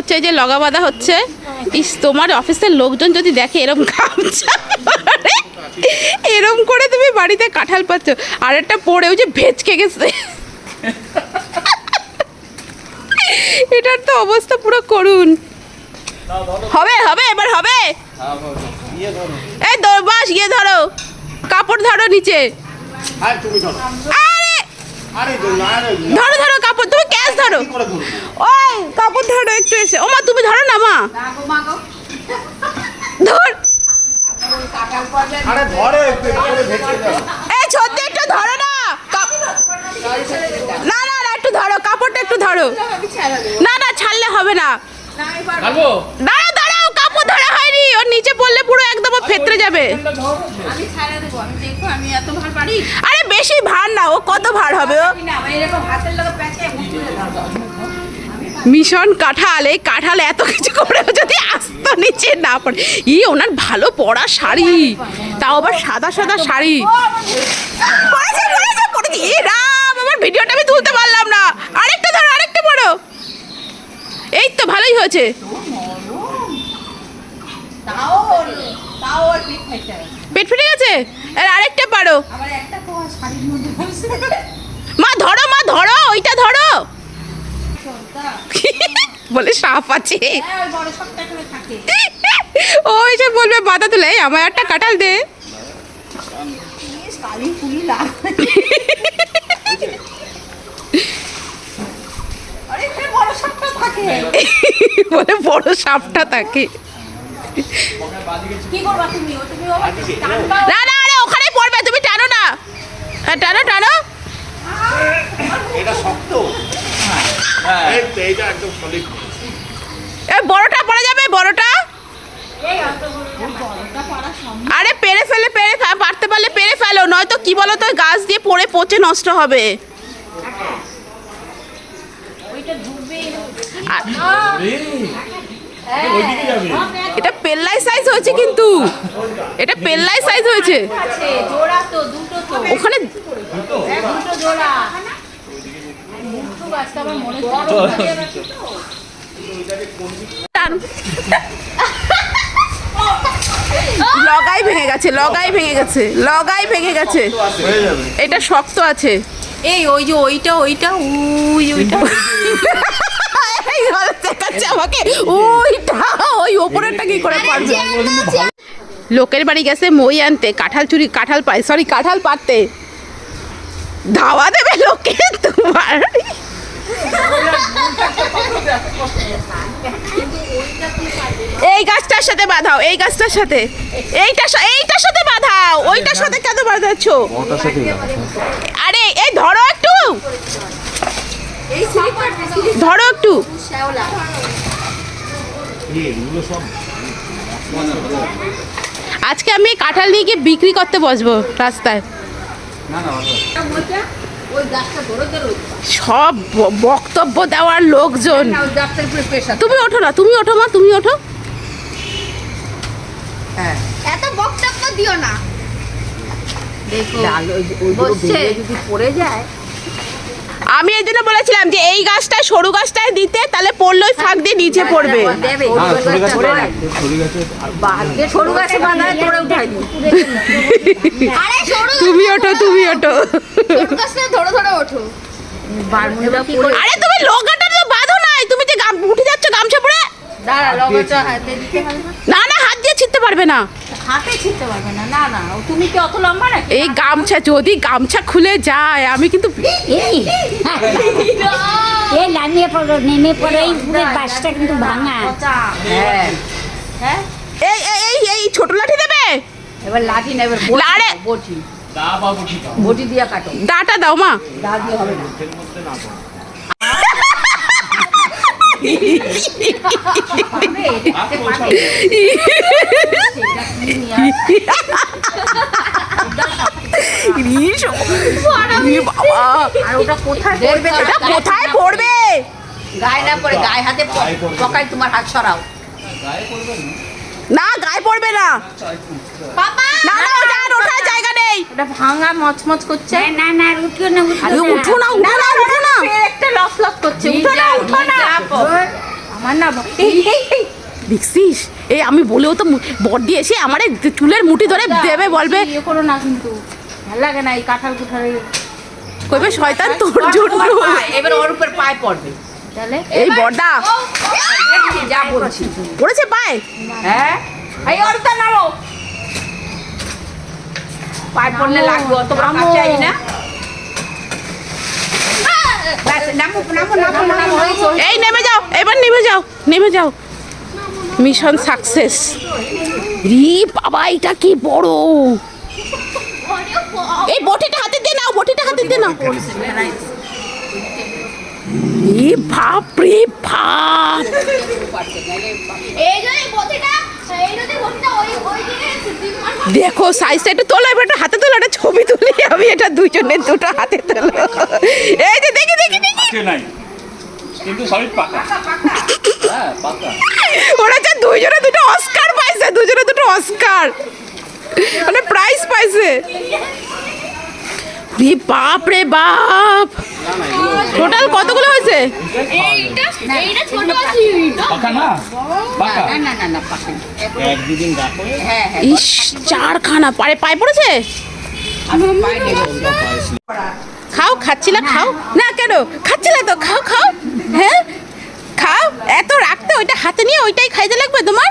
হচ্ছে, এই যে লগা বাঁধা হচ্ছে। ইস, তোমার অফিসের লোকজন যদি দেখে এরম গামছা এরম করে তুমি বাড়িতে কাঁঠাল পাচ্ছ, আর একটা পড়ে ওই যে ভেজকে গেছে। এটার তো অবস্থা পুরো করুন। হবে হবে এবার হবে। এই বাস গিয়ে ধরো, কাপড় ধরো নিচে। আরে ধরো ধরো কাপড়, তুমি ক্যাশ ধরো। ওই কাপড় ধরো একটু এসে। ও মা তুমি ধরো না মা, ধর। এই ছদ্দি একটু ধরো না, না না না একটু ধরো, কাপড়টা একটু ধরো। না না ছাড়লে হবে না, দাঁড়াও দাঁড়াও, কাপড় ধরা হয়নি, ওর নিচে পড়লে পুরো একদম ফেটে যাবে। আরে বেশি ভার না, ও কত ভার হবে ও। মিশন কাঁঠাল, এই কাঁঠাল এত কিছু করে যদি আস্ত নিচে না পড়ে। ওনার ভালো পরা শাড়ি, তাও আবার সাদা সাদা শাড়ি। রাম, আমার ভিডিওটা আমি তুলতে পারলাম না। আরেকটা ধরো, আরেকটা পড়ো। এই তো ভালোই হয়েছে। পেট ফেটে গেছে, আরেকটা পারো। মা ধরো, মা ধরো, ওইটা ধরো। বলে সাপ আছে, ওই যে বলবে বাধা তুলে আমার একটা কাঁঠাল দে। বলে বড় সাপটা থাকে। না না আরে ওখানে পড়বে, তুমি টানো না, টানো টানো। বড়টা পড়ে যাবে, বড়টা। আরে পেরে ফেলে, পারতে পারলে পেরে ফেলো, নয়তো কি বলো তো গাছ দিয়ে পড়ে পচে নষ্ট হবে। এটা পেল্লাই সাইজ হয়েছে, কিন্তু এটা পেল্লাই সাইজ হয়েছে ওখানে। লগাই ভেঙে গেছে, লগাই ভেঙে গেছে, লগাই ভেঙে গেছে। এটা শক্ত আছে। এই ওই যে ওইটা ওইটা ওইটা দেখাচ্ছে আমাকে, ওইটা ওই ওপরেরটা কি করে পারবে। লোকের বাড়ি গেছে মই আনতে, কাঁঠাল চুরি, কাঁঠাল পায়, সরি কাঁঠাল পাড়তে। ধাওয়া দেবে লোকে তোমার। এই গাছটার সাথে বাঁধাও, এই গাছটার সাথে, এইটার সাথে বাঁধাও, ওইটার সাথে কেন বাঁধাচ্ছ? আরে এই ধরো একটু, ধরো একটু। আজকে আমি কাঁঠাল নিয়ে গিয়ে বিক্রি করতে বসবো রাস্তায়। সব বক্তব্য দেওয়ার লোকজন। তুমি ওঠো না, তুমি ওঠো মা, তুমি ওঠো। এত বক্তব্য দিও না, যদি পড়ে যায়। আমি এই জন্য বলেছিলাম যে এই গাছটায়, সরু গাছটায় দিতে, তাহলে পড়লেই ফাঁক দিয়ে নিচে পড়বে। সরু গাছে বাঁধায় তোরা উঠাই দি। তুমি ওঠো, তুমি ওঠো, ধরো ধরো ওঠো। আরে তুমি লোকাটা তো বাঁধো নাই, তুমি যে উঠে যাচ্ছ গামছা পরে। দাঁড়া, লগাটা হাতে দিতে হবে না না, হাত দিয়ে ছিঁড়তে পারবে না, হাতে ছিঁড়তে পারবে না। না না, তুমি কি অত লম্বা নাকি? এই গামছা যদি গামছা খুলে যায়, আমি কিন্তু নামিয়ে পড়ো, নেমে পড়ো, এই পুরো বাসটা কিন্তু ভাঙা। হ্যাঁ হ্যাঁ, এই এই এই ছোট লাঠি দেবে। এবার লাঠি নেবে, বটি বটি দিয়া কাটো। দাটা দাও মা, দা দিয়ে হবে না। আর ওটা কোথায় পড়বে? এটা কোথায় পড়বে? গায়ে না পড়ে, গায়ে হাতে পকাই, তোমার হাত সরাও। না গায়ে পড়বে না, না না, ওঠার জায়গা নেই। ওটা ভাঙা মচমচ করছে। না না, উঠো না, উঠো না, উঠো না, উঠো না। একটা লস লস করছে। উঠো না, উঠো না। আমার না এই দেখছিস এই আমি বলেও তো বড়দি এসে আমার এই চুলের মুঠি ধরে দেবে বলবে ইয়ে করো না কিন্তু ভালো লাগে না এই কাঁঠাল কুঠালের কইবে শয়তান তোর জন্য এবার ওর উপর পায়ে পড়বে তাহলে এই বড়দা দেখছি, যা বলছি পড়েছে পায় হ্যাঁ এই ওরটা নামো পায়ে পড়লে লাগবে অত বড় কাঁচাই না ব্যাস, নামো নামো নামো নামো ওই তো। এই নেমে যাও এবার নেমে যাও মিশন সাকসেস রি বাবা এটা কি বড় এই বটিটা হাতে দে নাও এ বাপ রে বাপ এই যদি বটিটা ওই দিকে দেখো সাইজটা একটু তোলো এবার একটা হাতে তোলো একটা ছবি তুলি আমি এটা দুজনের দুটো হাতে তোলো এই যে দেখি পাকে নাই কিন্তু সলিড পাকা হ্যাঁ পাকা ওরা যে দুজনে দুটো অস্কার পাইছে মানে প্রাইজ পাইছে রে বাপ টোটাল কতগুলো হয়েছে এইটা ছোট আছে পাকা না পাকা না না না না পাশে এক দুদিন রাখো হ্যাঁ হ্যাঁ ইস চারখানা পায়ে পড়েছে আমি পায়ে নেবো খাও খাচ্ছিলা খাও না কেন খাচ্ছিলা তো খাও হ্যাঁ খাও এত রাখতে ওইটা হাতে নিয়ে ওইটাই খাইতে লাগবে তোমার